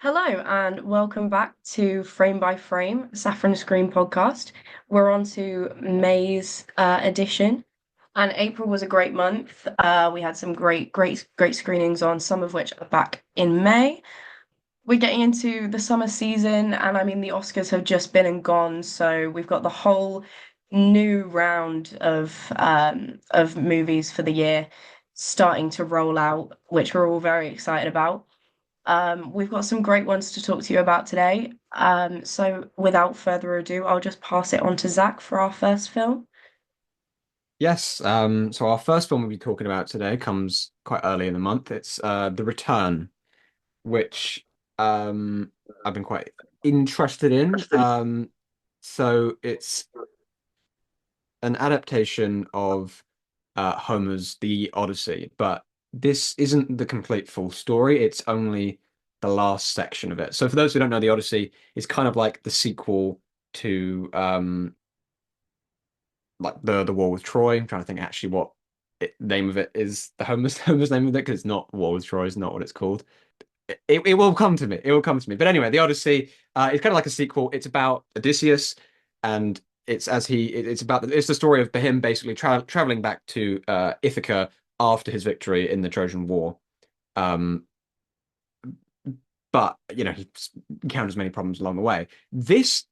Hello and welcome back to Frame by Frame, Saffron Screen podcast. We're on to May's edition, and April was a great month. We had some great screenings on, some of which are back in May. We're getting into the summer season, and I mean the Oscars have just been and gone, so we've got the whole new round of movies for the year starting to roll out, which we're all very excited about. We've got some great ones to talk to you about today. So without further ado, I'll just pass it on to Zach for our first film. Yes, so our first film we'll be talking about today comes quite early in the month. It's The Return, which I've been quite interested in. So it's an adaptation of Homer's The Odyssey, but this isn't the complete full story. It's only the last section of it. So for those who don't know, The Odyssey is kind of like the sequel to like the War with Troy. I'm trying to think actually what name of it is the Homer's name of it because it's not War with Troy is not what it's called. It will come to me. It will come to me. But anyway, the Odyssey is kind of like a sequel. It's about Odysseus, and it's the story of him basically traveling back to Ithaca after his victory in the Trojan War. Um, but he encounters many problems along the way. This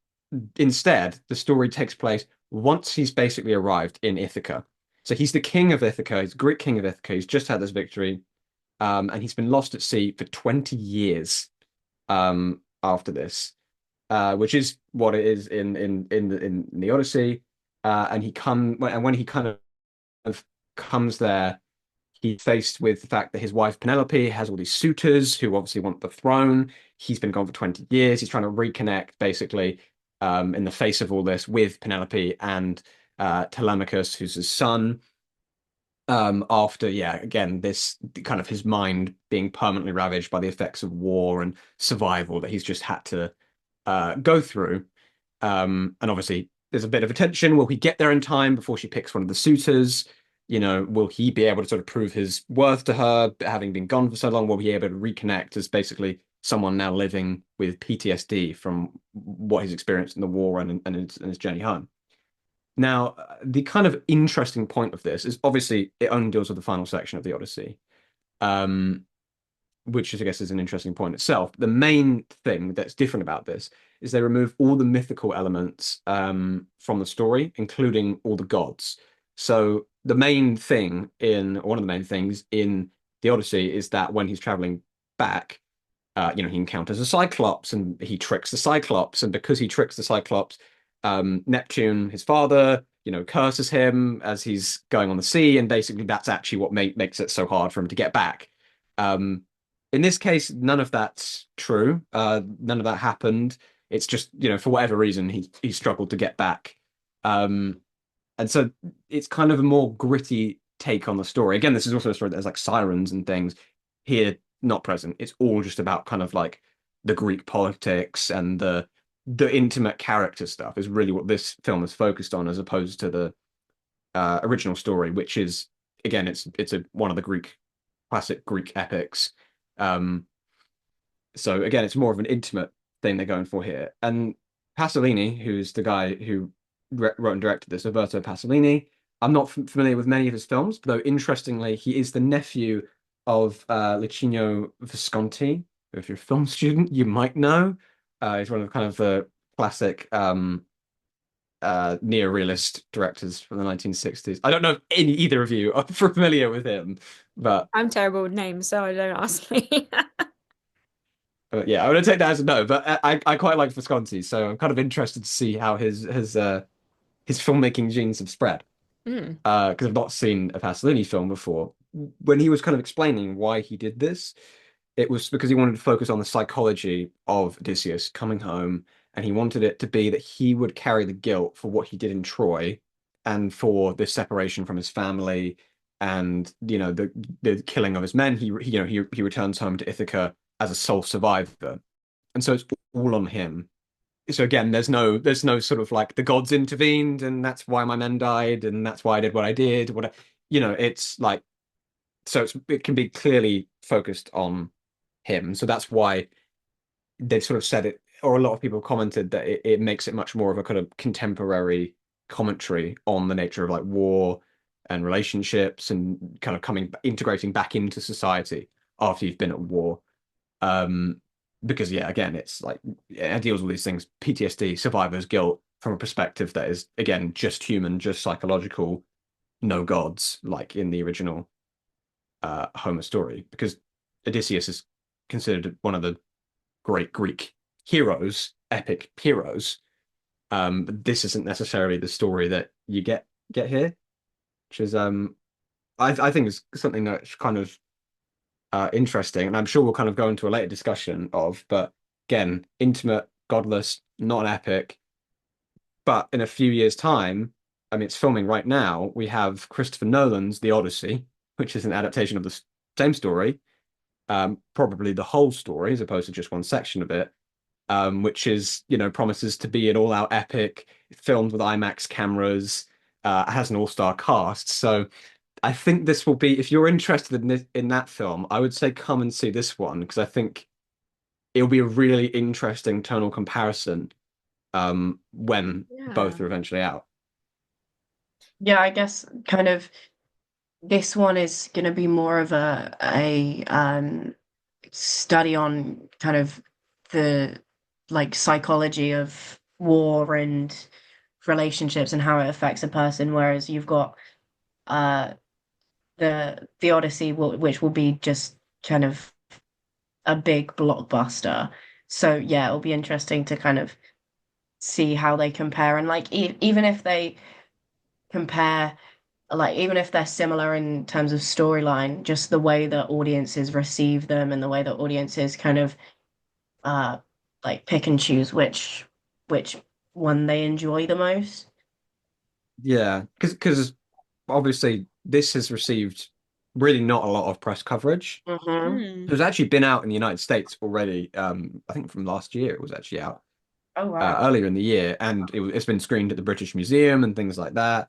instead, the story takes place once he's basically arrived in Ithaca. So he's the king of Ithaca. He's the Greek king of Ithaca. He's just had this victory, and he's been lost at sea for 20 years after this, which is what it is in the Odyssey. And when he kind of comes there, he's faced with the fact that his wife Penelope has all these suitors who obviously want the throne. He's been gone for 20 years. He's trying to reconnect basically in the face of all this with Penelope and Telemachus, who's his son. After, yeah, again, this kind of his mind being permanently ravaged by the effects of war and survival that he's just had to go through. And obviously, there's a bit of a tension. Will he get there in time before she picks one of the suitors? Will he be able to sort of prove his worth to her, having been gone for so long? Will he be able to reconnect as basically someone now living with PTSD from what he's experienced in the war and his journey home? Now, the kind of interesting point of this is obviously it only deals with the final section of the Odyssey, um, which is, I guess, is an interesting point itself. The main thing that's different about this is they remove all the mythical elements from the story, including all the gods. So one of the main things in the Odyssey is that when he's traveling back, he encounters a Cyclops and he tricks the Cyclops, and because he tricks the Cyclops, Neptune, his father, curses him as he's going on the sea, and basically that's actually what makes it so hard for him to get back. Um, in this case, none of that's true. None of that happened. It's just, for whatever reason, he struggled to get back. Um, and so it's kind of a more gritty take on the story. Again, this is also a story that has like sirens and things. Here, not present. It's all just about kind of like the Greek politics and the intimate character stuff is really what this film is focused on, as opposed to the original story, which is again, it's one of the classic Greek epics. Um, so again, it's more of an intimate thing they're going for here. And Pasolini, who's the guy who wrote and directed this, Roberto Pasolini. I'm not familiar with many of his films, though interestingly, he is the nephew of Licinio Visconti. If you're a film student, you might know. He's one of kind of the classic neo-realist directors from the 1960s. I don't know if either of you are familiar with him, but I'm terrible with names, so don't ask me. yeah, I'm gonna take that as a no. But I quite like Visconti, so I'm kind of interested to see how his filmmaking genes have spread. Mm. Because I've not seen a Pasolini film before. When he was kind of explaining why he did this, it was because he wanted to focus on the psychology of Odysseus coming home, and he wanted it to be that he would carry the guilt for what he did in Troy and for this separation from his family and the killing of his men. He returns home to Ithaca as a sole survivor, and so it's all on him. So again, there's no sort of like the gods intervened and that's why my men died and that's why I did what I did. It's like it can be clearly focused on him. So that's why they've sort of said it, or a lot of people commented that it makes it much more of a kind of contemporary commentary on the nature of like war and relationships and kind of integrating back into society after you've been at war. Um, because yeah, again, it's like it deals with these things, PTSD, survivor's guilt from a perspective that is again just human, just psychological, no gods, like in the original Homer story. Because Odysseus is considered one of the great Greek heroes, epic heroes. But this isn't necessarily the story that you get here, which is I think is something that's kind of interesting, and I'm sure we'll kind of go into a later discussion of. But again, intimate, godless, not an epic. But in a few years' time, I mean, it's filming right now. We have Christopher Nolan's The Odyssey, which is an adaptation of the same story, probably the whole story as opposed to just one section of it, which is, promises to be an all-out epic, filmed with IMAX cameras, has an all-star cast. So I think this will be, if you're interested in that film, I would say come and see this one because I think it'll be a really interesting tonal comparison when both Yeah. are eventually out. Yeah, I guess kind of this one is going to be more of a study on kind of the like psychology of war and relationships and how it affects a person, whereas you've got uh the Odyssey, which will be just kind of a big blockbuster. So yeah, it'll be interesting to kind of see how they compare and like even if they compare like even if they're similar in terms of storyline, just the way that audiences receive them and the way that audiences kind of uh like pick and choose which one they enjoy the most. Yeah, because obviously this has received really not a lot of press coverage. Hmm. Mm. It was actually been out in the United States already. I think from last year it was actually out Oh wow. earlier in the year, and it's been screened at the British Museum and things like that.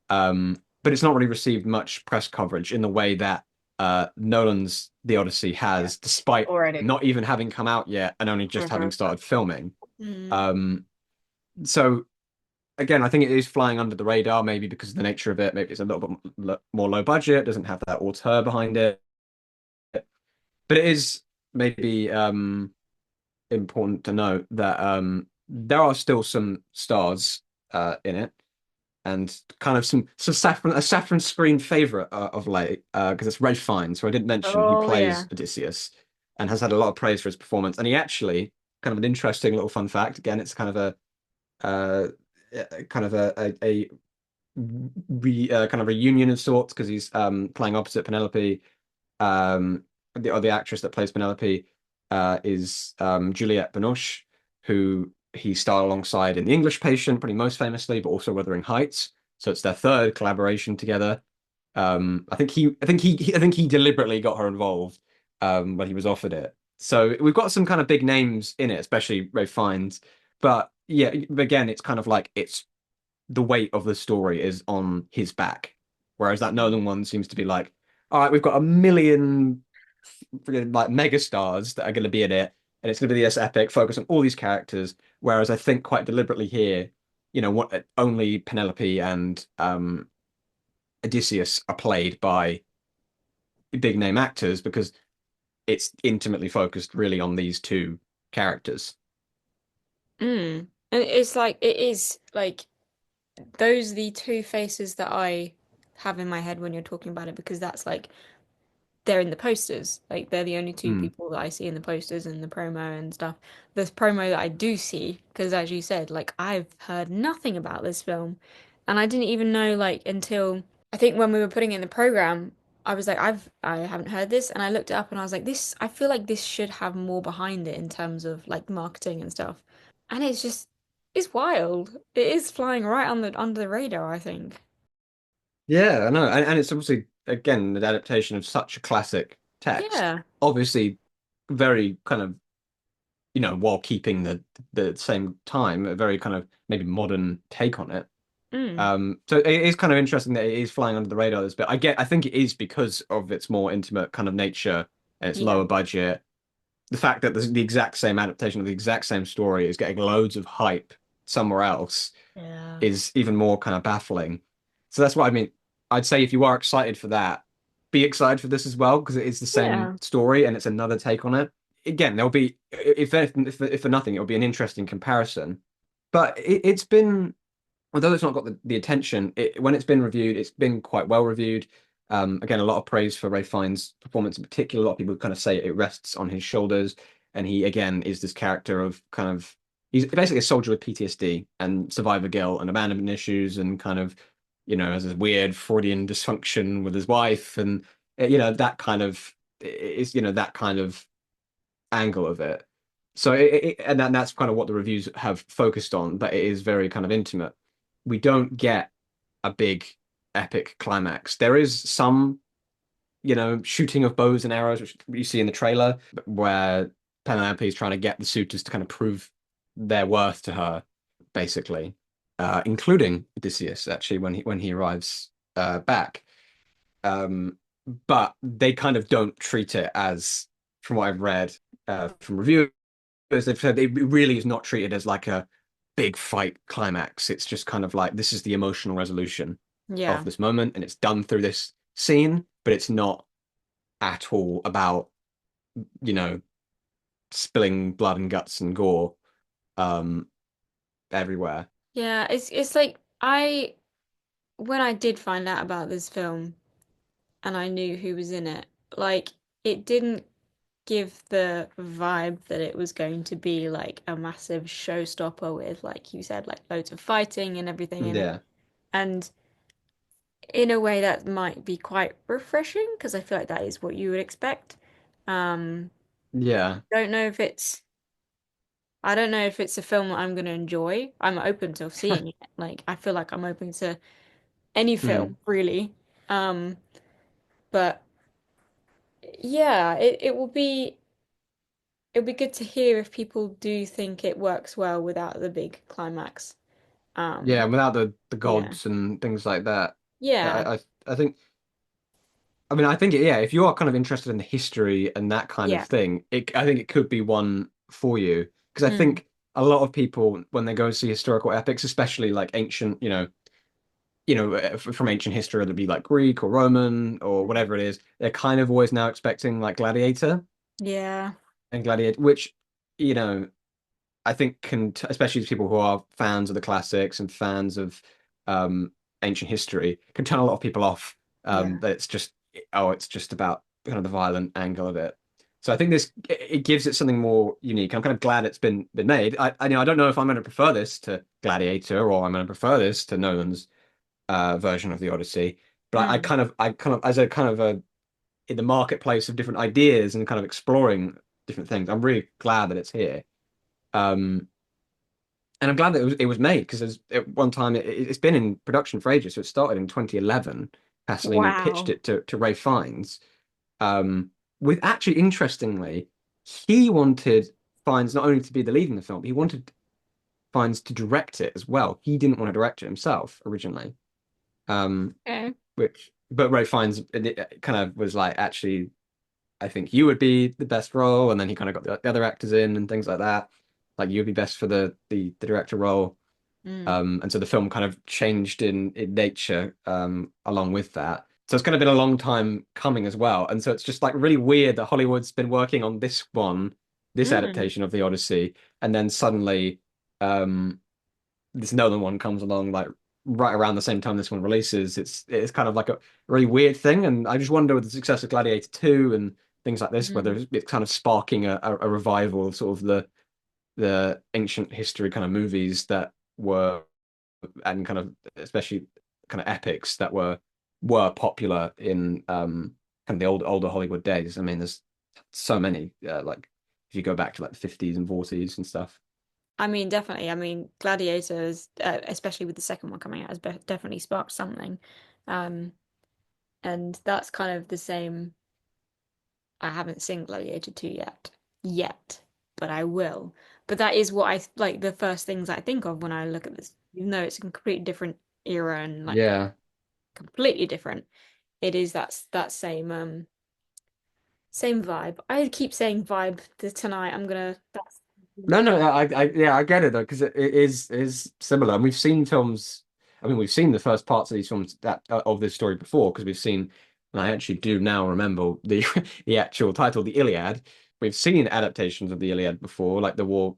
But it's not really received much press coverage in the way that Nolan's The Odyssey Yeah. has, despite Already. not even having come out yet and only just having Hmm. started filming. Mm. Um, so again, I think it is flying under the radar, maybe because of the nature of it. Maybe it's a little bit more low budget, doesn't have that auteur behind it, but it is maybe important to note that there are still some stars in it, and kind of some a saffron screen favorite of late because it's Ray Fiennes, who I didn't mention, who Oh yeah. plays Odysseus and has had a lot of praise for his performance. And he actually, kind of an interesting little fun fact. Again, it's kind of uh, kind of a kind of reunion of sorts because he's playing opposite Penelope. The actress that plays Penelope is Juliette Binoche, who he starred alongside in The English Patient, pretty most famously, but also Wuthering Heights. So it's their third collaboration together. I think he deliberately got her involved when he was offered it. So we've got some kind of big names in it, especially Ray Fiennes. But yeah, again, it's kind of like it's the weight of the story is on his back, whereas that Nolan one seems to be like, all right, we've got a million friggin' like megastars that are going to be in it, and it's going to be this epic focus on all these characters. Whereas I think quite deliberately here, what only Penelope and Odysseus are played by big name actors because it's intimately focused really on these two characters. Mm. And it's like it is like those are the two faces that I have in my head when you're talking about it because that's like they're in the posters. Like they're the only two Mm. people that I see in the posters and the promo and stuff. The promo that I do see, because as you said, like I've heard nothing about this film, and I didn't even know like until I think when we were putting it in the program, I was like, I haven't heard this, and I looked it up and I was like, this, I feel like this should have more behind it in terms of like marketing and stuff, and it's just it's wild. It is flying right on the under the radar, I think. Yeah, I know, and it's obviously again an adaptation of such a classic text. Yeah. Obviously, very kind of while keeping the same time, a very kind of maybe modern take on it. Mm. So it is kind of interesting that it is flying under the radar this bit. I think it is because of its more intimate kind of nature and its Yeah. lower budget. the fact that the exact same adaptation of the exact same story is getting loads of hype somewhere else Yeah. is even more kind of baffling. So that's what I mean. I'd say if you are excited for that, be excited for this as well because it is the same Yeah. story and it's another take on it. Again, there'll be if for nothing, it'll be an interesting comparison. But it's been, although it's not got the attention, when it's been reviewed, it's been quite well reviewed. Again, a lot of praise for Ray Fiennes' performance in particular. A lot of people kind of say it rests on his shoulders, and he again is this character of kind of he's basically a soldier with PTSD and survivor guilt and abandonment issues, and kind of has this weird Freudian dysfunction with his wife, and that kind of is that kind of angle of it. So and that's kind of what the reviews have focused on, but it is very kind of intimate. We don't get a big epic climax. There is some, shooting of bows and arrows, which you see in the trailer, where Penelope is trying to get the suitors to kind of prove their worth to her, basically, including Odysseus, actually, when he arrives back. Um, but they kind of don't treat it as, from what I've read from reviewers, they've said it really is not treated as like a big fight climax. It's just kind of like this is the emotional resolution of Yeah. this moment, and it's done through this scene, but it's not at all about, you know, spilling blood and guts and gore um everywhere. Yeah, it's like I when I did find out about this film and I knew who was in it, like it didn't give the vibe that it was going to be like a massive showstopper with, like you said, like loads of fighting and everything in it. Yeah. And in a way that might be quite refreshing because I feel like that is what you would expect. Um, Yeah. don't know if it's I don't know if it's a film that I'm going to enjoy. I'm open to seeing it. Like I feel like I'm open to any Hmm. film, really. Um, but yeah, it'll be good to hear if people do think it works well without the big climax. Yeah, Um, and without the yeah. gods and things like that. Yeah. I think I think yeah, if you are kind of interested in the history and that kind of Yeah. thing, I think it could be one for you. Because I Mm. think a lot of people when they go and see historical epics, especially like ancient, from ancient history, whether it be like Greek or Roman or whatever it is, they're kind of always now expecting like Gladiator Yeah. and Gladiator, which, you know, I think especially to people who are fans of the classics and fans of um, ancient history, can turn a lot of people off. Yeah. That it's just about kind of the violent angle of it. So I think it gives it something more unique. I'm kind of glad it's been made. I don't know if I'm going to prefer this to Gladiator or I'm going to prefer this to Nolan's version of the Odyssey, but Mm. I kind of as a kind of a in the marketplace of different ideas and kind of exploring different things. I'm really glad that it's here. Um, and I'm glad that it was made because at one time it's been in production for ages. So it started in 2011. Pasolini pitched Wow. it to Ray Fiennes. With actually, interestingly, he wanted Fiennes not only to be the lead in the film, but he wanted Fiennes to direct it as well. He didn't want to direct it himself originally. Um, Okay. but Ray Fiennes kind of was like, actually, I think you would be the best role, and then he kind of got the other actors in and things like that. Like you'd be best for the director role. Mm. And so the film kind of changed in nature along with that. So it's kind of been a long time coming as well. And so it's just like really weird that Hollywood's been working on this Mm. adaptation of the Odyssey, and then suddenly um, this Nolan one comes along like right around the same time this one releases. It's kind of like a really weird thing. And I just wonder with the success of Gladiator 2 and things like this, whether Mm. it's kind of sparking a revival of sort of the ancient history kind of movies that were and kind of especially kind of epics that were popular in kind of the older Hollywood days. I mean, there's so many like if you go back to like the 50s and 40s and stuff. I mean, definitely. I mean, Gladiators, especially with the second one coming out, has definitely sparked something. Um, and that's kind of the same. I haven't seen Gladiator 2 yet, but I will. But that is what I like the first things I think of when I look at this, even though it's a completely different era and like Yeah. completely different. It is that same Same vibe. I keep saying vibe tonight. I'm gonna. That's No, no, yeah, I get it though, because it is similar, and we've seen films. I mean, we've seen the first parts of these films that of this story before, because we've seen, and I actually do now remember the the actual title, the Iliad. We've seen adaptations of the Iliad before, like the war,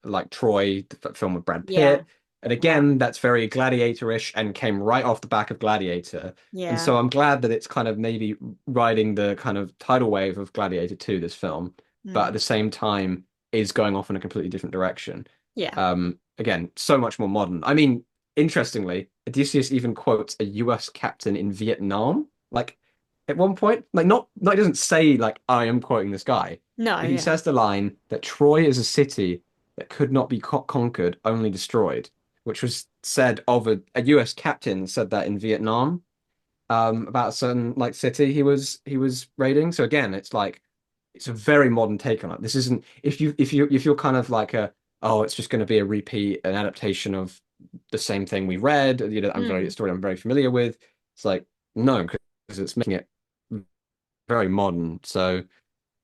like Troy, the film with Brad yeah, Pitt, and yeah, again, that's very gladiator-ish and came right off the back of Gladiator. And yeah. so I'm glad that it's kind of maybe riding the kind of tidal wave of Gladiator 2, this film, but at Mm. the same time is going off in a completely different direction. Yeah. Again, so much more modern. I mean, interestingly, Odysseus even quotes a US captain in Vietnam, like at one point, like not he doesn't say like I am quoting this guy, No, but he yeah. says the line that Troy is a city that could not be conquered, only destroyed, which was said of a US captain said that in Vietnam, about a certain like city he was raiding. So again, it's like it's a very modern take on it. This isn't if you're kind of like a oh, it's just going to be a repeat, an adaptation of the same thing we read. I'm very a Mm. story I'm very familiar with. It's like no, because it's making it very modern. So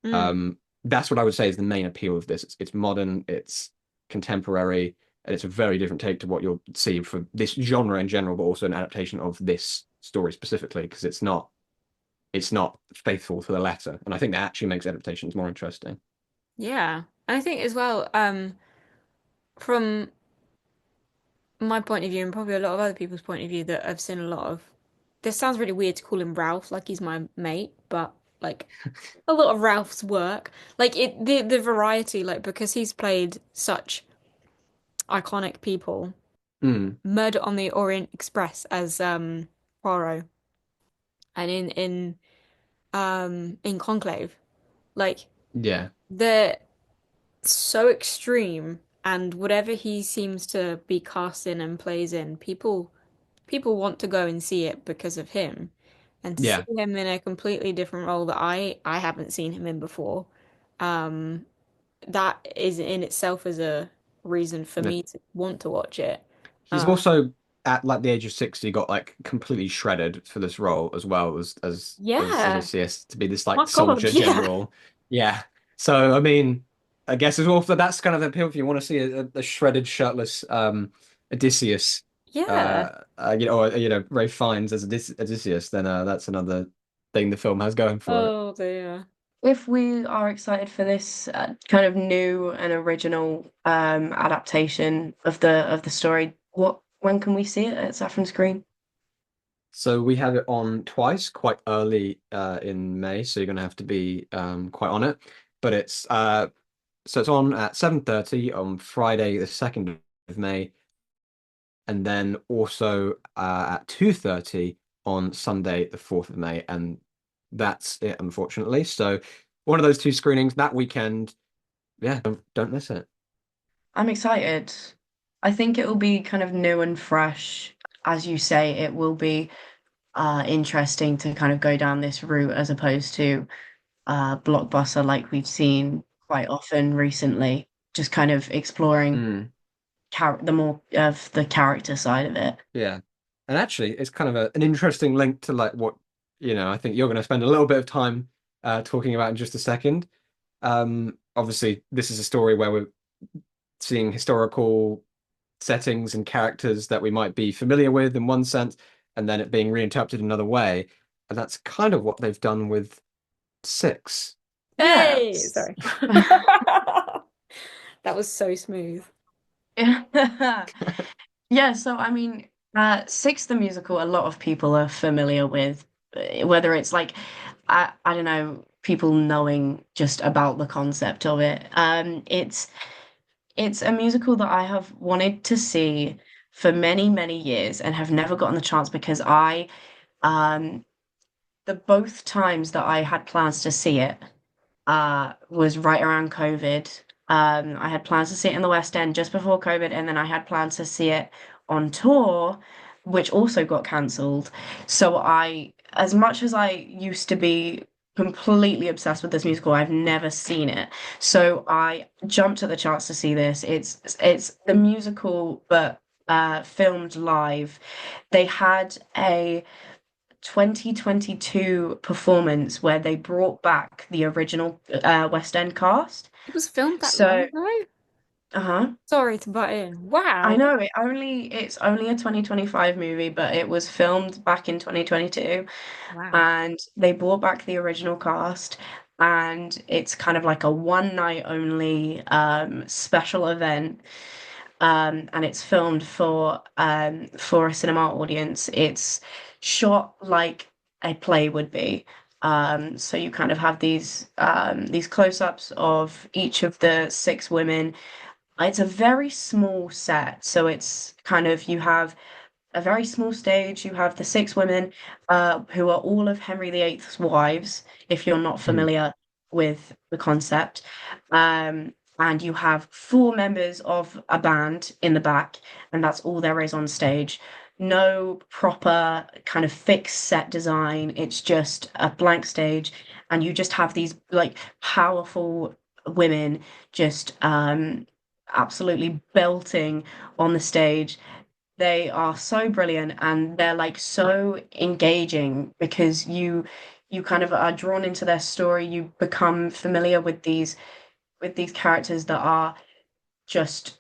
Mm. um, that's what I would say is the main appeal of this. It's modern, it's contemporary, and it's a very different take to what you'll see for this genre in general, but also an adaptation of this story specifically, because it's not faithful to the letter. And I think that actually makes adaptations more interesting. Yeah. And I think as well, from my point of view, and probably a lot of other people's point of view that I've seen a lot of. This sounds really weird to call him Ralph, like he's my mate, but like a lot of Ralph's work, like the variety, like because he's played such iconic people. Mm, Murder on the Orient Express as Poirot, and in Conclave, like yeah. they're so extreme, and whatever he seems to be cast in and plays in, people want to go and see it because of him. And to see Yeah. him in a completely different role that I haven't seen him in before, um, that is in itself as a reason for No. me to want to watch it. He's Uh, also at like the age of 60 got like completely shredded for this role as well as yeah. Odysseus to be this My like God, soldier yeah. general. Yeah. So I mean, I guess as well that's kind of the appeal if you want to see a shredded, shirtless Odysseus Yeah. or Ray Fiennes as Odysseus, then that's another thing the film has going for it. Oh dear. If we are excited for this kind of new and original adaptation of the story, what when can we see it at Saffron Screen? So we have it on twice, quite early in May, so you're gonna have to be quite on it. But it's on at 7:30 on Friday, the 2nd of May, and then also at 2:30 on Sunday, the 4th of May, and that's it, unfortunately. So one of those two screenings that weekend. Yeah, don't miss it. I'm excited. I think it will be kind of new and fresh. As you say, it will be interesting to kind of go down this route as opposed to blockbuster like we've seen quite often recently, just kind of exploring Mm, the more of the character side of it. yeah. And actually, it's kind of an interesting link to like what, I think you're going to spend a little bit of time talking about in just a second. Obviously, this is a story where we're seeing historical settings and characters that we might be familiar with in one sense, and then it being reinterpreted another way. And that's kind of what they've done with six. Yeah. Hey, sorry. That was so smooth. Yeah, so I mean, Six the musical, a lot of people are familiar with, whether it's like, I don't know, people knowing just about the concept of it. It's a musical that I have wanted to see for many, many years and have never gotten the chance because um, the both times that I had plans to see it, was right around COVID. I had plans to see it in the West End just before COVID, and then I had plans to see it on tour, which also got cancelled. So as much as I used to be completely obsessed with this musical, I've never seen it. So I jumped at the chance to see this. It's the musical, but filmed live. They had a 2022 performance where they brought back the original West End cast. It was filmed that long So, ago? uh-huh. Sorry to butt in. I Wow. know it's only a 2025 movie, but it was filmed back in 2022, Wow. and they brought back the original cast, and it's kind of like a one night only special event. And it's filmed for a cinema audience. It's shot like a play would be. So you kind of have these close-ups of each of the six women. It's a very small set, so it's kind of you have a very small stage. You have the six women who are all of Henry VIII's wives, if you're not Mhm. familiar with the concept. And you have four members of a band in the back, and that's all there is on stage. No proper kind of fixed set design. It's just a blank stage, and you just have these like powerful women just absolutely belting on the stage. They are so brilliant and they're like so engaging because you kind of are drawn into their story. You become familiar with these characters that are just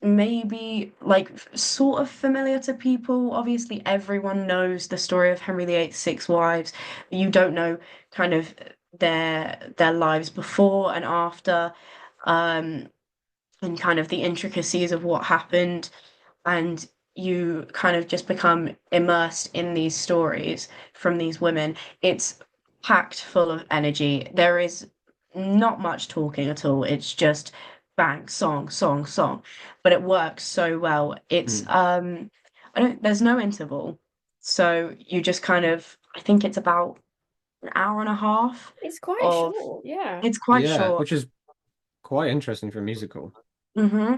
maybe like sort of familiar to people. Obviously, everyone knows the story of Henry VIII's six wives. You don't know kind of their lives before and after, um, and kind of the intricacies of what happened, and you kind of just become immersed in these stories from these women. It's packed full of energy. There is not much talking at all. It's just bang, song, song, song. But it works so well. It's Mm. I don't there's no interval. So you just kind of I think it's about an hour and a half It's quite of short, yeah. it's quite Yeah, short. which is quite interesting for a musical. hmm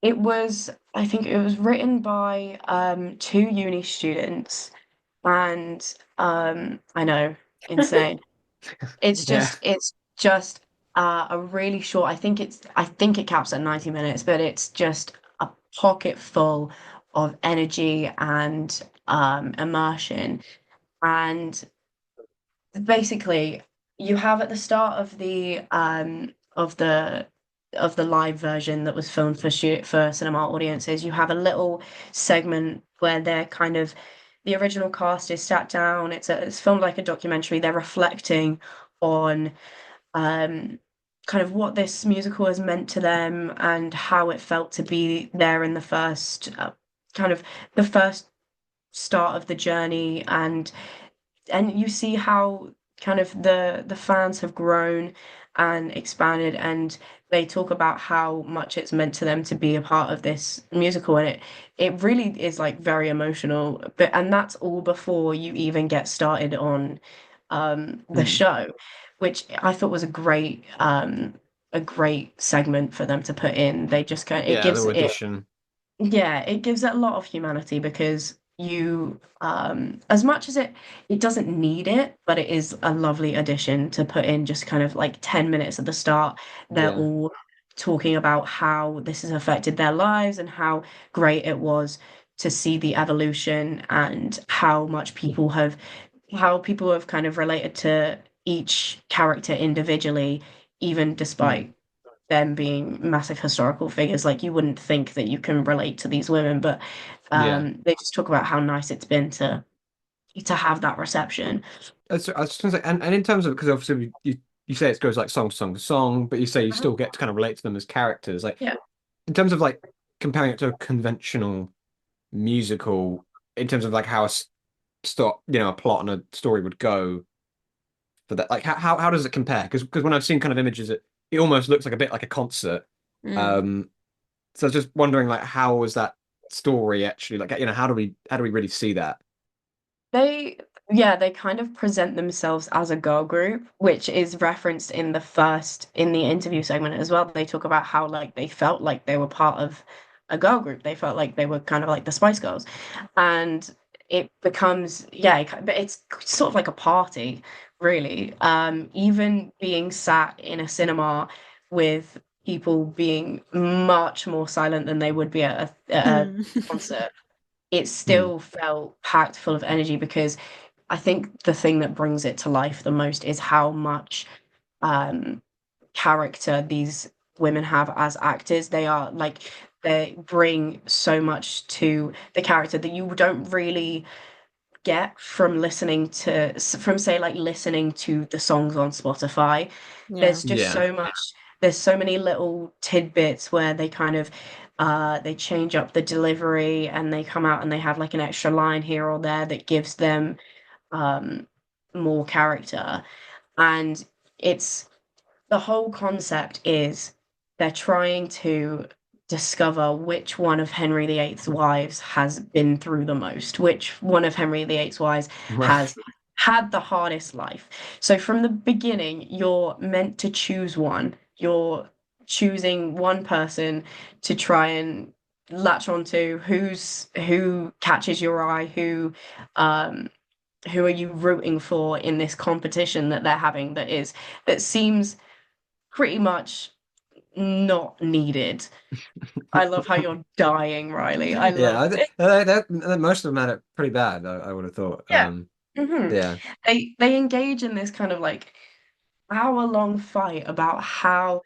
It was, I think it was written by two uni students, and I know, insane. Yeah. It's just a really short. I think it caps at 90 minutes, but it's just a pocket full of energy and immersion. And basically, you have at the start of the live version that was filmed for cinema audiences, you have a little segment where they're kind of the original cast is sat down. It's filmed like a documentary. They're reflecting on um kind of what this musical has meant to them and how it felt to be there in the first kind of the first start of the journey, and you see how kind of the fans have grown and expanded, and they talk about how much it's meant to them to be a part of this musical, and it really is like very emotional, but and that's all before you even get started on the Mm. show, which I thought was a great segment for them to put in. They just kind it Yeah, the gives it audition. yeah, it gives it a lot of humanity because you, as much as it doesn't need it, but it is a lovely addition to put in just kind of like 10 minutes at the start. They're Yeah. all talking about how this has affected their lives and how great it was to see the evolution and how people have kind of related to each character individually, even Mm. despite them being massive historical figures. Like you wouldn't think that you can relate to these women, but Yeah. they just talk about how nice it's been to have that reception. I was just gonna say, and in terms of because obviously you say it goes like song to song to song, but you say you Uh-huh. still get to kind of relate to them as characters. Like Yeah. in terms of like comparing it to a conventional musical, in terms of like how a plot and a story would go for that. Like how does it compare? Because when I've seen kind of images, it almost looks like a bit like a concert. Mm. Um, so I was just wondering like how was that story actually like how do we really see that? They, yeah, they kind of present themselves as a girl group, which is referenced in the interview segment as well. They talk about how like they felt like they were part of a girl group. They felt like they were kind of like the Spice Girls. And it becomes, yeah, but it's sort of like a party, really. Even being sat in a cinema with people being much more silent than they would be at a concert. it Mm. still felt packed full of energy because I think the thing that brings it to life the most is how much um character these women have as actors. They are like they bring so much to the character that you don't really get from from say like listening to the songs on Spotify. Yeah. There's just Yeah. so much, there's so many little tidbits where they kind of they change up the delivery and they come out and they have like an extra line here or there that gives them um more character. And it's the whole concept is they're trying to discover which one of Henry VIII's wives has been through the most, which one of Henry VIII's wives Right. has had the hardest life. So from the beginning, you're meant to choose one. You're choosing one person to try and latch onto who catches your eye, um who are you rooting for in this competition that they're having that seems pretty much not needed. I love how you're dying, Riley. I Yeah, love it. most of them had it pretty bad, I would have thought. Yeah. hmm Yeah. They engage in this kind of like hour-long fight about how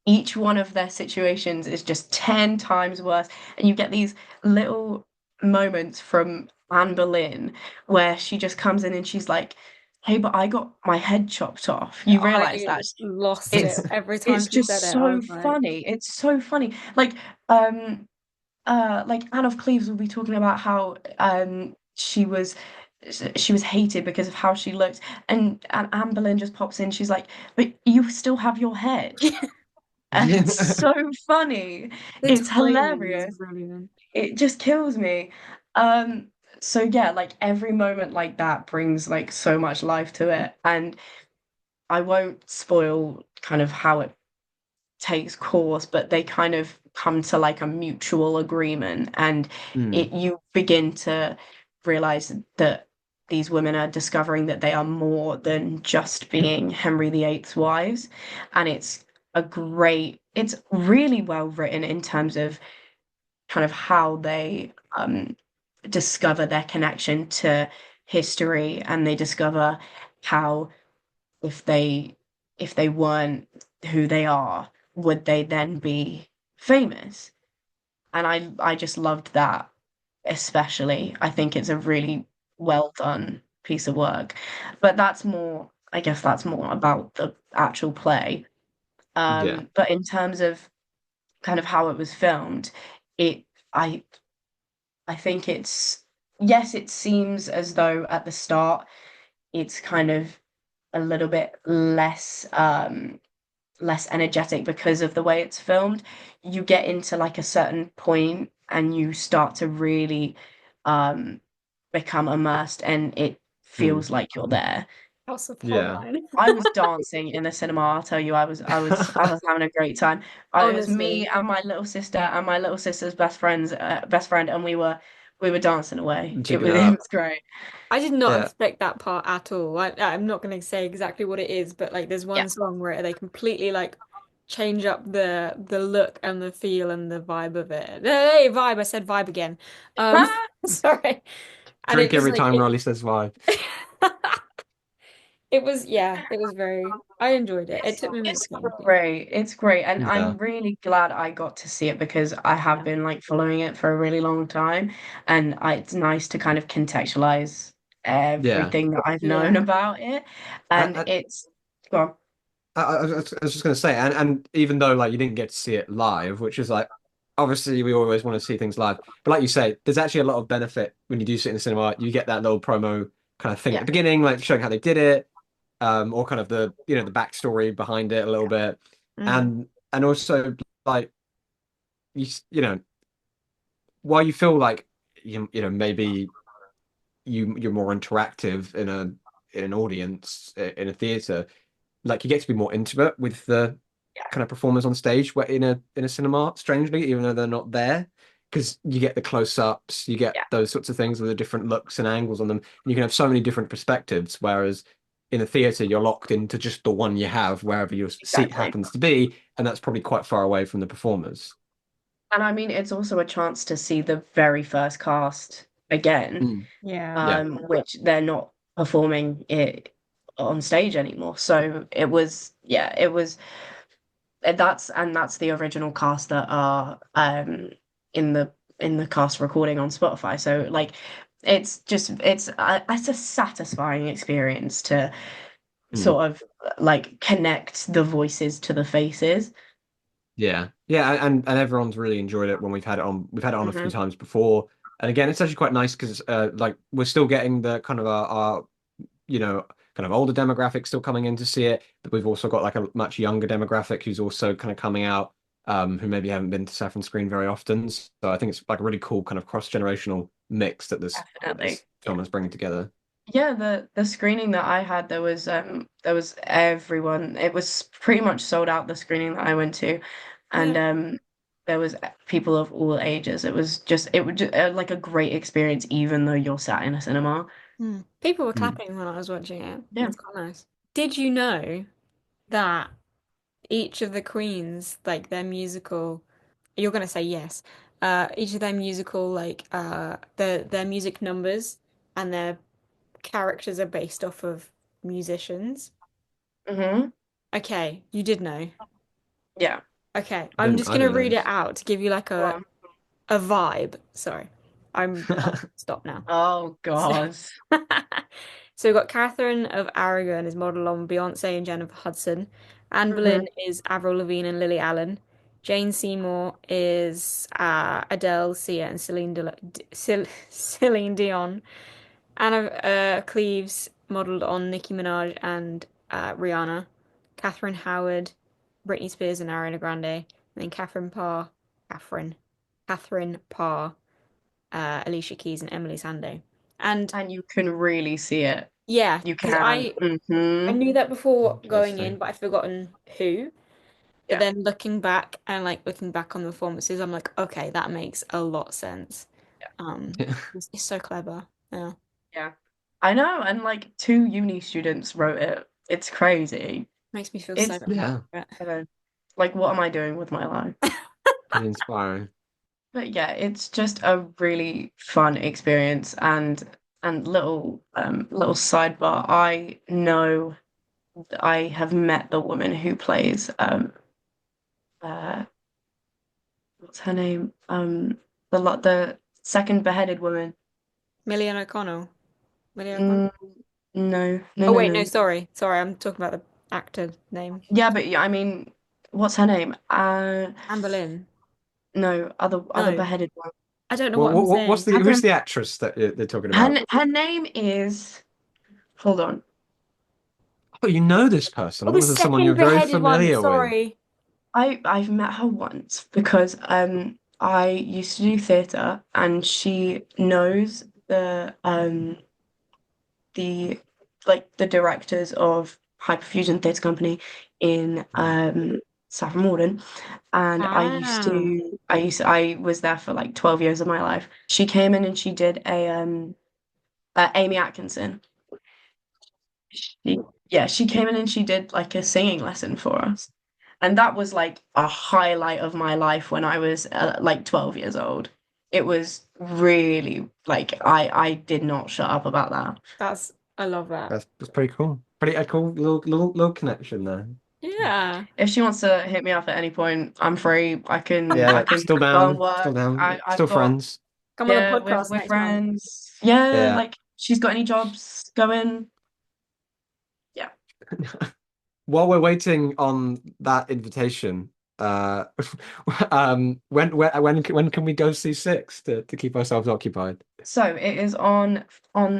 each one of their situations is just 10 times worse. And you get these little moments from Anne Boleyn where she just comes in and she's like, hey, but I got my head chopped off. You realize I that? lost it It's every time it's she just said it. I so was like, funny. It's so funny. Like Anne of Cleves will be talking about how she was hated because of how she looked, and Anne Boleyn just pops in. She's like, "But you still have your head," and it's so funny. the It's timing was hilarious. brilliant. It just kills me. Um, so yeah, like every moment like that brings like so much life to it, and I won't spoil kind of how it takes course, but they kind of come to like a mutual agreement, and Mm. it you begin to realize that these women are discovering that they are more than just being Henry VIII's wives, and it's really well written in terms of kind of how they discover their connection to history, and they discover how if they weren't who they are, would they then be famous? And I just loved that, especially. I think it's a really well done piece of work. But I guess that's more about the actual play. Yeah. But in terms of kind of how it was filmed, it I I think yes, it seems as though at the start it's kind of a little bit less energetic because of the way it's filmed. You get into like a certain point and you start to really um become immersed and it Mm. feels like you're there. House of Yeah. Horror. I was dancing in the cinema, I'll tell you, I was having a great time. It was Honestly, me and my little sister and my little sister's best friend, and we were dancing away. It Check it was it out. was great. I did not Yeah. expect that part at all. I'm not going to say exactly what it is, but like there's Yeah. one song where they completely like change up the look and the feel and the vibe of it. Hey, vibe, I said vibe again. Um, sorry. And it Drink just every like time Riley says why. it was yeah, it was very I enjoyed it. It It's took me a minute it's to get into. great. It's great. And Yeah. I'm really glad I got to see it because I have Yeah. been like following it for a really long time. And it's nice to kind of contextualize Yeah. everything that I've known Yeah. about it. I, And I, it's go on. I was just going to say, and even though like you didn't get to see it live, which is like obviously we always want to see things live, but like you say, there's actually a lot of benefit when you do sit in the cinema. You get that little promo kind of thing at Yeah. the beginning, like showing how they did it, or kind of the the backstory behind it a little bit, Hmm. and also like you know while you feel like maybe you're more interactive in an audience in a theater, like you get to be more intimate with the Yeah. kind of performers on stage where in a cinema, strangely, even though they're not there, because you get the close-ups, you get Yeah. those sorts of things with the different looks and angles on them, and you can have so many different perspectives. Whereas in a theater, you're locked into just the one you have wherever your seat Exactly. happens to be, and that's probably quite far away from the performers. And I mean, it's also a chance to see the very first cast again, Mm. Yeah. Yeah. which they're not performing it on stage anymore. So it was, yeah, it was that's the original cast that are in the cast recording on Spotify. So like it's a satisfying experience to Mm. sort of like connect the voices to the faces. Yeah. Yeah, and everyone's really enjoyed it when we've had it on. We've had it on a few Hmm. times before. And again, it's actually quite nice because like we're still getting the kind of our you know, kind of older demographic still coming in to see it, but we've also got like a much younger demographic who's also kind of coming out, who maybe haven't been to Saffron Screen very often. So I think it's like a really cool kind of cross-generational mix that this Definitely. film is bringing together. Yeah, the screening that I had, there was everyone. It was pretty much sold out, the screening that I went to, and Yeah. there was people of all ages. It was just like a great experience, even though you're sat in a cinema. People were Mm. clapping when I was watching it. Yeah. It's quite nice. Did you know that each of the queens, like their musical, you're gonna say yes. Each of their musical, like their music numbers and their characters are based off of musicians. Hmm. Okay, you did know. Yeah. Okay, I'm just I gonna didn't know read it this. out to give you like Go on. a vibe. Sorry, I'll stop now. Oh So, God. so we've got Catherine of Aragon is modeled on Beyonce and Jennifer Hudson. Anne Hmm. Boleyn is Avril Lavigne and Lily Allen. Jane Seymour is Adele, Sia, and Celine Dion. Anna Cleves modeled on Nicki Minaj and Rihanna. Catherine Howard, Britney Spears, and Ariana Grande. And then Catherine, Catherine Parr, Alicia Keys, and Emily Sando. And And you can really see it. yeah, You because can. I Hmm. knew that before going in, Interesting. but I'd forgotten who. But Yeah. then looking back and like looking back on the performances, I'm like, okay, that makes a lot of sense. Yeah. It's so clever. Yeah, Yeah. I know, and like two uni students wrote it. It's crazy. makes me feel so It's proud Yeah. of I don't know, like what am I doing with my life? Pretty inspiring. But yeah, it's just a really fun experience and little sidebar. I know that I have met the woman who plays uh what's her name? The second beheaded woman. Million O'Connell. Million O'Connell. Mm, no, no, Oh no, wait, no, no. sorry, I'm talking about the actor name. Yeah, but yeah, I mean, what's her name? Anne Boleyn. No, other No, beheaded one. I don't know what I'm What's saying. the who's Catherine. the actress that they're talking about? Her name is. Hold on. Oh, you know this person. Oh, I the thought this is someone second you're very beheaded one. familiar with. Sorry. I've met her once because I used to do theatre and she knows the the directors of Hyperfusion Theatre Company in Saffron Walden, and Ah. I was there for like 12 years of my life. She came in and she did a Amy Atkinson. She, yeah, she came in and she did like a singing lesson for us. And that was like a highlight of my life when I was like 12 years old. It was really like I did not shut up about that. I love that. That's pretty cool. Pretty a cool little connection there. Yeah. If she wants to hit me up at any point, I'm free. I Yeah, can still go and down, still work. down, I've still got friends. Come on the yeah, podcast we're next month. friends. Yeah, Yeah. like she's got any jobs going. Yeah. While we're waiting on that invitation, when can we go see Six to keep ourselves occupied? So it is on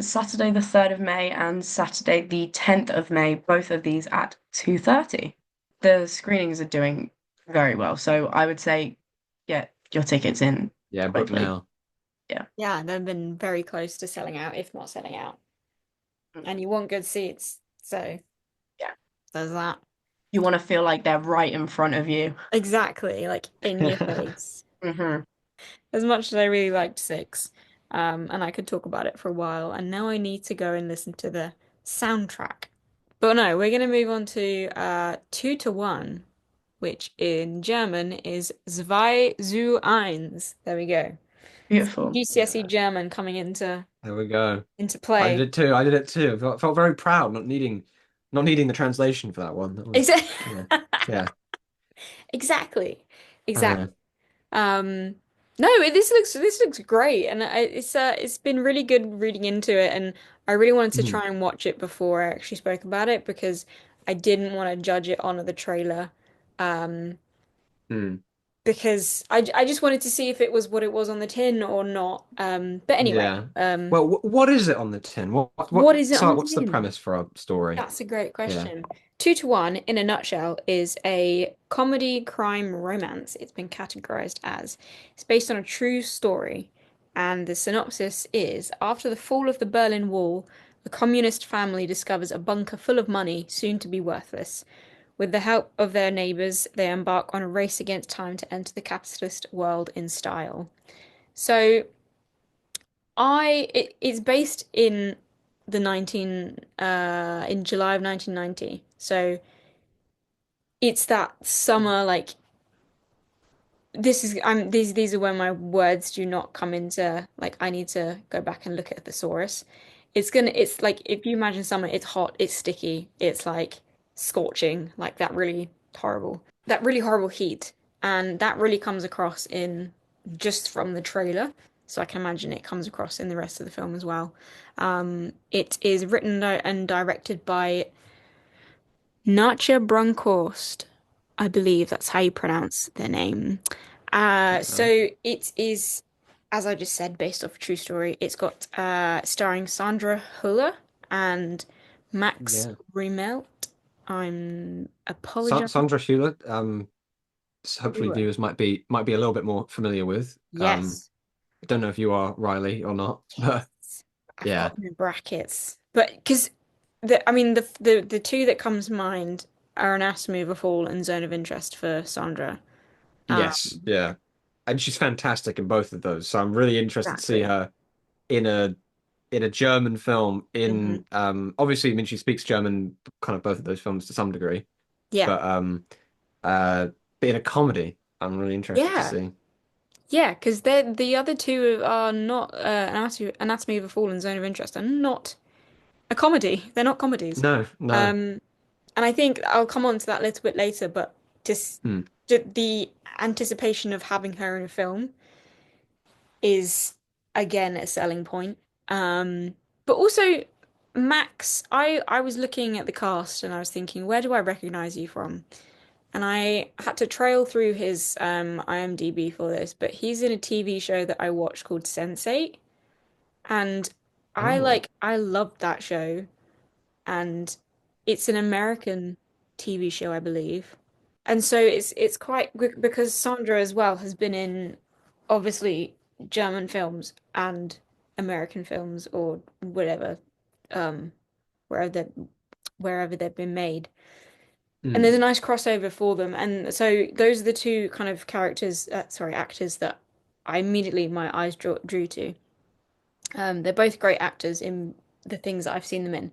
Saturday the 3rd of May and Saturday the 10th of May, both of these at 2:30. The screenings are doing very well, so I would say get your tickets in Yeah, book quickly. now. Yeah. Yeah, they've been very close to selling out, if not selling out. Mm. And you want good seats, so Yeah. there's that. You want to feel like they're right in front of you. Exactly, like in your face. Hmm. As much as I really liked Six, and I could talk about it for a while, and now I need to go and listen to the soundtrack. But no, we're gonna move on to 2 to 1. which in German is Zwei, zu, eins. There we go. Beautiful. GCSE Yeah, German coming there we go. into I did play. it too. I did it too. Felt very proud not needing the translation for that one. That was Exactly. yeah. Yeah. Exactly. I Exactly. know. Um, no, this looks great, and it's been really good reading into it, and I really wanted to Mhm. try and watch it before I actually spoke about it because I didn't want to judge it on the trailer, um, Mm. because I just wanted to see if it was what it was on the tin or not. But anyway, Yeah. Well, what is it on the tin? what is it on the What's the tin? premise for our story? That's a great Yeah. question. Two to One, in a nutshell, is a comedy crime romance. It's been categorized as. It's based on a true story. And the synopsis is after the fall of the Berlin Wall, a communist family discovers a bunker full of money, soon to be worthless. With the help of their neighbors, they embark on a race against time to enter the capitalist world in style. So it's based in the 19 in July of 1990. So it's that summer like these are when my words do not come into like I need to go back and look at a thesaurus. It's like if you imagine summer, it's hot, it's sticky, it's like scorching, like that really horrible heat. And that really comes across in just from the trailer. So I can imagine it comes across in the rest of the film as well. It is written and directed by Nacha Bronkhorst. I believe that's how you pronounce their name. Okay. So it is, as I just said, based off a true story. It's got starring Sandra Huller and Max Yeah. Riemelt. I'm apologizing. Sandra Hewlett. Hopefully Huller. viewers might be a little bit more familiar with. Yes. I don't know if you are Riley or not, but Yes. I've yeah. got them in brackets. But because the two that comes to mind are Anatomy of a Fall and Zone of Interest for Sandra. Um, Yes. Yeah. And she's fantastic in both of those. So I'm really interested to see exactly. her in a German film Hmm. in obviously I mean she speaks German kind of both of those films to some degree, Yeah. but uh but in a comedy, I'm really interested to Yeah. see. Yeah, because the other two are not Anatomy of a Fall and Zone of Interest are not a comedy. They're not comedies. No, no. Um, and I think I'll come on to that a little bit later, but just Hmm. the anticipation of having her in a film is again a selling point. But also Max, I was looking at the cast and I was thinking, where do I recognize you from? And I had to trail through his IMDb for this, but he's in a TV show that I watched called Sense8, and Oh. I loved that show, and it's an American TV show, I believe. And so it's quite because Sandra as well has been in obviously German films and American films or whatever, um, wherever they wherever they've been made. And there's a Hmm. nice crossover for them. And so those are the two kind of actors that I immediately my eyes drew to. They're both great actors in the things that I've seen them in. Hmm.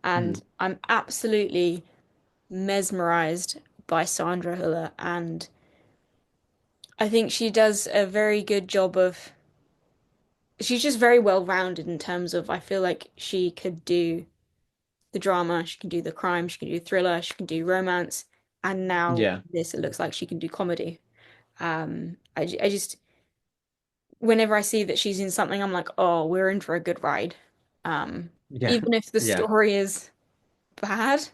And I'm absolutely mesmerized by Sandra Hüller. And I think she does a very good job of, she's just very well rounded in terms of, I feel like she could do the drama, she can do the crime, she can do thriller, she can do romance. And now Yeah. this, it looks like she can do comedy. I just whenever I see that she's in something, I'm like, oh, we're in for a good ride. Yeah. Even if the Yeah. story is bad,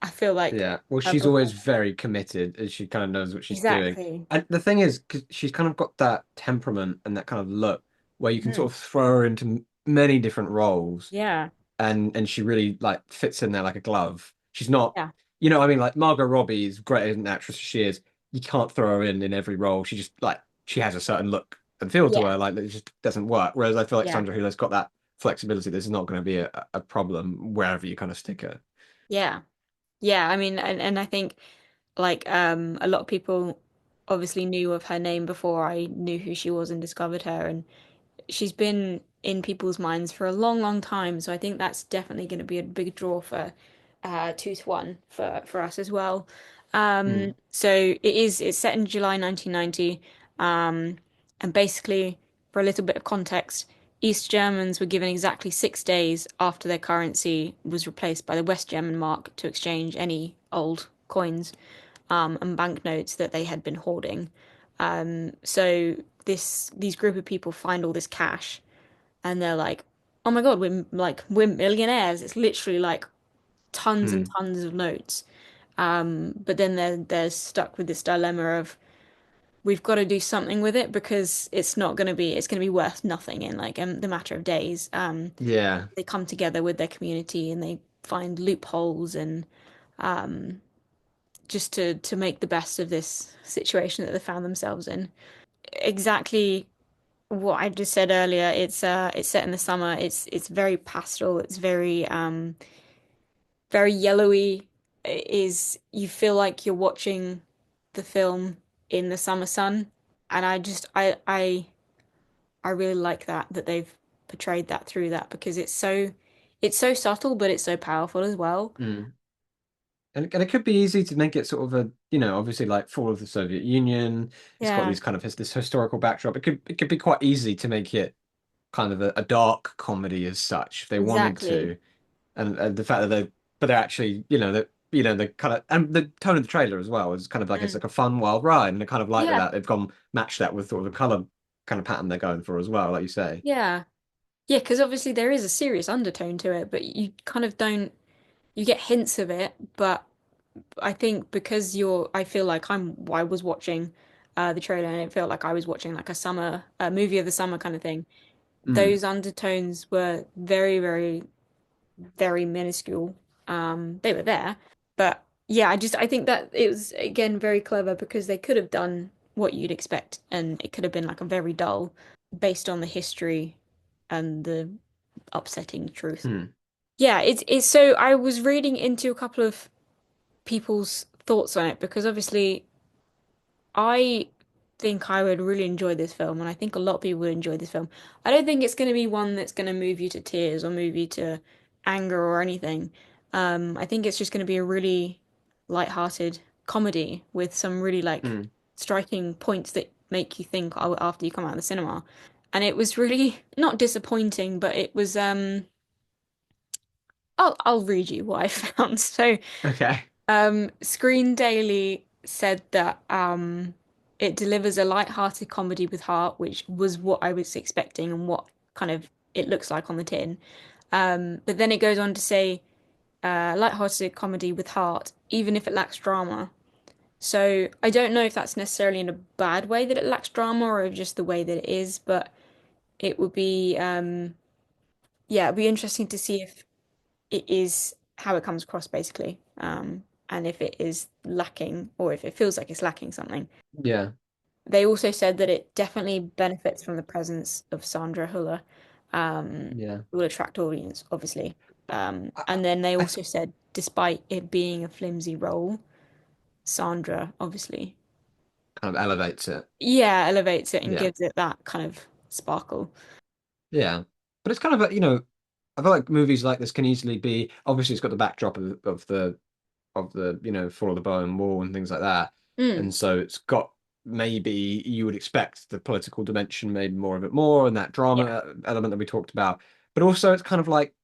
I feel like Yeah. Well, her she's always performance. very committed and she kind of knows what she's doing. Exactly. And the thing is, 'cause she's kind of got that temperament and that kind of look where you can Mhm. sort of throw her into many different roles Yeah. and she really like fits in there like a glove. She's not, Yeah. I mean, like Margot Robbie is great as an actress as she is. You can't throw her in every role. She just like she has a certain look and feel to Yeah. her, like it just doesn't work. Whereas I feel like Yeah. Sandra Hüller's got that flexibility. This is not going to be a problem wherever you kind of stick her. Yeah. Yeah. I mean, and I think like a lot of people obviously knew of her name before I knew who she was and discovered her, and she's been in people's minds for a long, long time. So I think that's definitely going to be a big draw for 2 to 1 for us as well. Mm. So it's set in July 1990. Um, and basically, for a little bit of context, East Germans were given exactly 6 days after their currency was replaced by the West German mark to exchange any old coins, and banknotes that they had been hoarding. So these group of people find all this cash and they're like, "Oh my God, we're millionaires." It's literally like tons and Mm. tons of notes. But then they're stuck with this dilemma of we've got to do something with it because it's going to be worth nothing in like the matter of days. Yeah. They come together with their community and they find loopholes and just to make the best of this situation that they found themselves in. Exactly what I just said earlier. It's set in the summer. It's very pastel. It's very yellowy. It is you feel like you're watching the film in the summer sun, and I really like that they've portrayed that through that because it's so subtle, but it's so powerful as well. Mm. And it could be easy to make it sort of a, obviously like fall of the Soviet Union. It's got Yeah, these kind of this historical backdrop. It could be quite easy to make it kind of a dark comedy as such if they wanted exactly. to. And the fact that they're actually, the kind of and the tone of the trailer as well is kind of like it's Mm. like a fun wild ride, and I kind of like Yeah, that they've gone matched that with sort of the color kind of pattern they're going for as well, like you say. yeah, yeah. Because obviously there is a serious undertone to it, but you kind of don't. You get hints of it, but I think because I feel like I was watching the trailer and it felt like I was watching like a movie of the summer kind of thing. Mm. Those undertones were very, very, very minuscule. They were there, but yeah, I think that it was again very clever because they could have done what you'd expect, and it could have been like a very dull, based on the history and the upsetting truth. Mm. Yeah, it's so I was reading into a couple of people's thoughts on it because obviously I think I would really enjoy this film, and I think a lot of people would enjoy this film. I don't think it's going to be one that's going to move you to tears or move you to anger or anything. I think it's just going to be a really light-hearted comedy with some really like Mm. striking points that make you think after you come out of the cinema. And it was really not disappointing, but it was I'll read you what I found. So Okay. Screen Daily said that it delivers a light-hearted comedy with heart, which was what I was expecting and what kind of it looks like on the tin. But then it goes on to say light-hearted comedy with heart, even if it lacks drama. So I don't know if that's necessarily in a bad way that it lacks drama or just the way that it is, but it would be yeah, it'd be interesting to see if it is how it comes across basically. And if it is lacking or if it feels like it's lacking something. Yeah. They also said that it definitely benefits from the presence of Sandra Huller. Yeah. It will attract audience, obviously. I, And then they I, also said, despite it being a flimsy role, Sandra obviously, kind of elevates it. yeah, elevates it and Yeah. gives it that kind of sparkle. Yeah. But it's kind of I feel like movies like this can easily be obviously it's got the backdrop of the fall of the Berlin Wall and things like that, Mm, and so it's got maybe you would expect the political dimension, maybe more of it more, and that yeah, drama element that we talked about. But also it's kind of like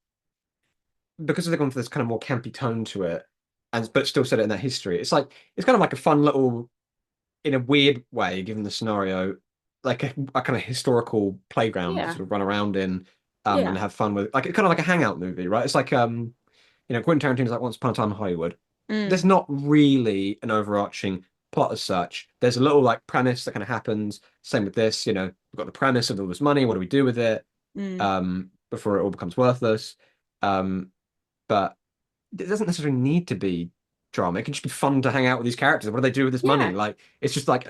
because they've gone for this kind of more campy tone to it, and but still set it in that history. It's kind of like a fun little, in a weird way, given the scenario, like a kind of historical playground to yeah, sort of run around in, and yeah. have fun with. Like it's kind of like a hangout movie, right? It's like Quentin Tarantino's like Once Upon a Time in Hollywood. There's Mm, not really an overarching plot as such. There's a little like premise that kind of happens. Same with this, we've got the premise of all this money. What do we do with it? mm, Before it all becomes worthless. Um, but it doesn't necessarily need to be drama. It can just be fun to hang out with these characters. What do they do with this money? yeah, Like it's just like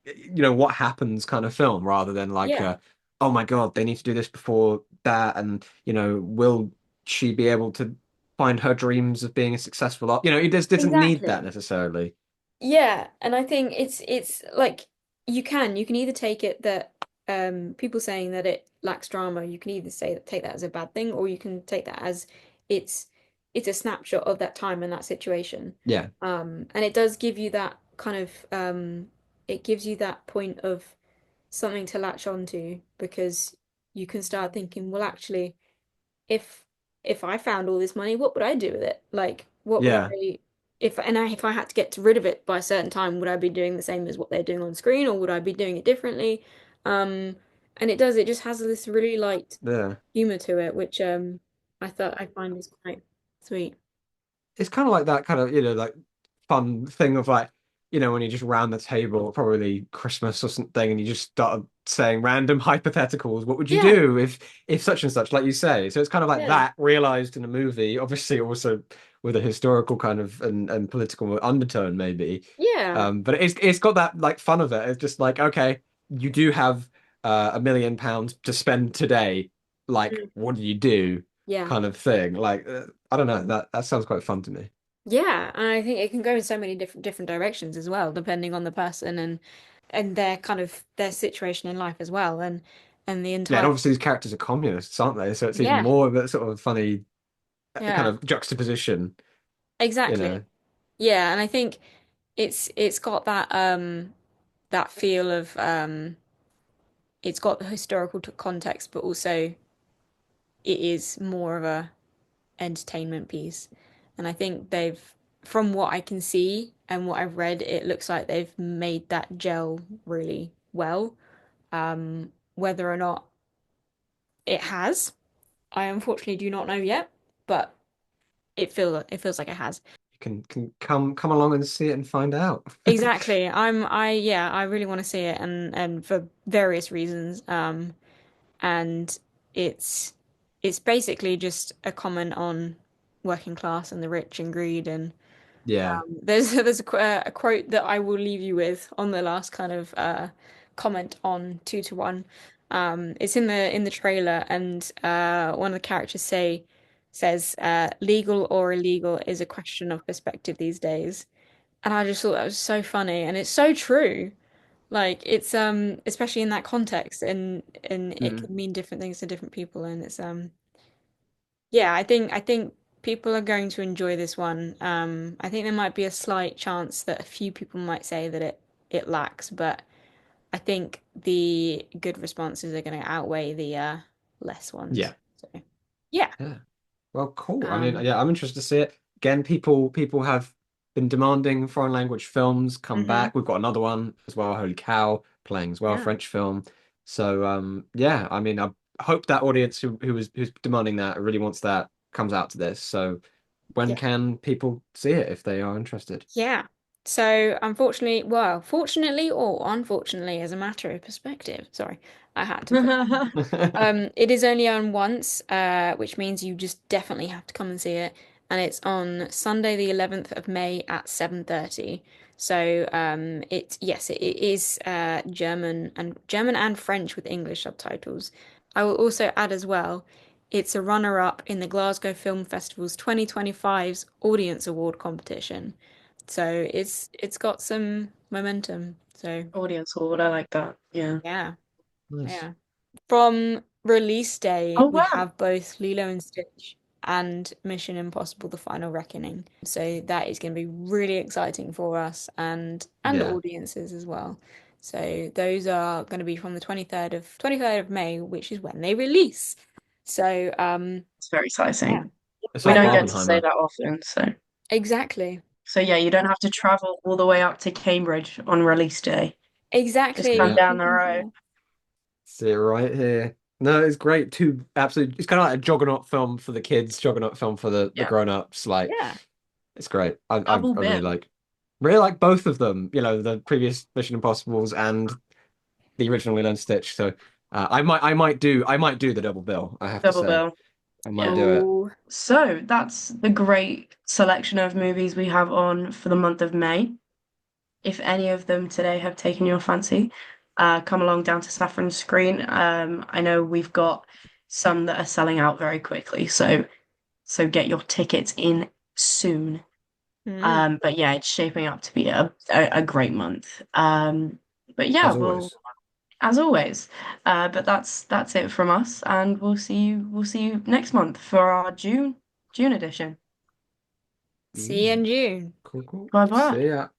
what happens kind of film rather than like yeah, oh my God, they need to do this before that, and will she be able to find her dreams of being a successful it just doesn't need that exactly. necessarily. Yeah, and I think it's like you can either take it that people saying that it lacks drama, you can either say take that as a bad thing or you can take that as it's it's a snapshot of that time and that situation. Yeah. And it does give you that kind of it gives you that point of something to latch on to because you can start thinking, well, actually, if if I found all this money, what would I do with it? Like, what would Yeah. I if I had to get rid of it by a certain time, would I be doing the same as what they're doing on screen, or would I be doing it differently? Um, and it just has this really light Yeah. humor to it, which I find is quite sweet. It's kind of like that kind of, like fun thing of like, when you just round the table, probably Christmas or something, and you just start saying random hypotheticals. What would you Yeah, do if such and such, like you say? So it's kind of like yeah, that realized in a movie, obviously also with a historical kind of and political undertone maybe. yeah, But it's got that like fun of it. It's just like, okay, you do have £1 million to spend today. Like, mm, what do you do? yeah. Kind of thing. Like, I don't know. That sounds quite fun to me. Yeah, and I think it can go in so many different directions as well, depending on the person and their kind of their situation in life as well, and the Yeah, and entire obviously these characters are communists, aren't they? So it's even yeah, more of a sort of funny kind yeah, of juxtaposition, you exactly. know. Yeah, and I think it's got that that feel of it's got the historical context, but also it is more of a entertainment piece. And I think they've, from what I can see and what I've read, it looks like they've made that gel really well. Whether or not it has, I unfortunately do not know yet, but it feels like it has. You can come along and see it and find out. Exactly. I really want to see it and for various reasons. And it's it's basically just a comment on working class and the rich and greed and Yeah, there's a quote that I will leave you with on the last kind of comment on 2 to 1. It's in the trailer, and one of the characters says, "Legal or illegal is a question of perspective these days." And I just thought that was so funny, and it's so true. Like it's especially in that context, and it mm, can mean different things to different people, and it's yeah, I think people are going to enjoy this one. I think there might be a slight chance that a few people might say that it lacks, but I think the good responses are going to outweigh the less ones. yeah, So, yeah. yeah. Well, cool. I mean, Um, yeah, I'm interested to see it. Again, people have been demanding foreign language films come mhm. back. We've got another one as well, Holy Cow, playing as well, Yeah. French film. So yeah, I mean, I hope that audience who's demanding that really wants that comes out to this. So when Yeah. can people see it if they are interested? Yeah. So unfortunately, well, fortunately or unfortunately, as a matter of perspective, sorry, I had to put it is only on once, which means you just definitely have to come and see it. And it's on Sunday, the 11th of May at 7:30. So it is German and French with English subtitles. I will also add as well, it's a runner-up in the Glasgow Film Festival's 2025's Audience Award competition. So it's got some momentum. So Audience award, I like that. Yeah. yeah, Nice. yeah. From release day, Oh we wow. have both Lilo and Stitch and Mission Impossible: The Final Reckoning. So that is going to be really exciting for us and Yeah. audiences as well. So those are going to be from the 23rd of May, which is when they release. So It's very yeah. exciting. It's We like I don't get to say Barbenheimer. that often, so exactly. yeah, you don't have to travel all the way up to Cambridge on release day. Just Exactly. come Yeah. You down can the come road. here. See it right here. No, it's great. Two absolute. It's kind of like a juggernaut film for the kids, juggernaut film for the Yeah. grown-ups. Like, Yeah. Yeah. it's great. Double I really bill. like both of them. The previous Mission Impossibles and the original Lilo and Stitch. So I might do the double bill. I have to Double say, bill. I might Yeah. do it. Oh, So that's the great selection of movies we have on for the month of May. If any of them today have taken your fancy, come along down to Saffron Screen. I know we've got some that are selling out very quickly, so get your tickets in soon. mm, But yeah, it's shaping up to be a great month. But yeah, As we'll always. as always. But that's it from us, and we'll see you next month for our June edition. See you in June. Cool, cool. Bye bye. See ya.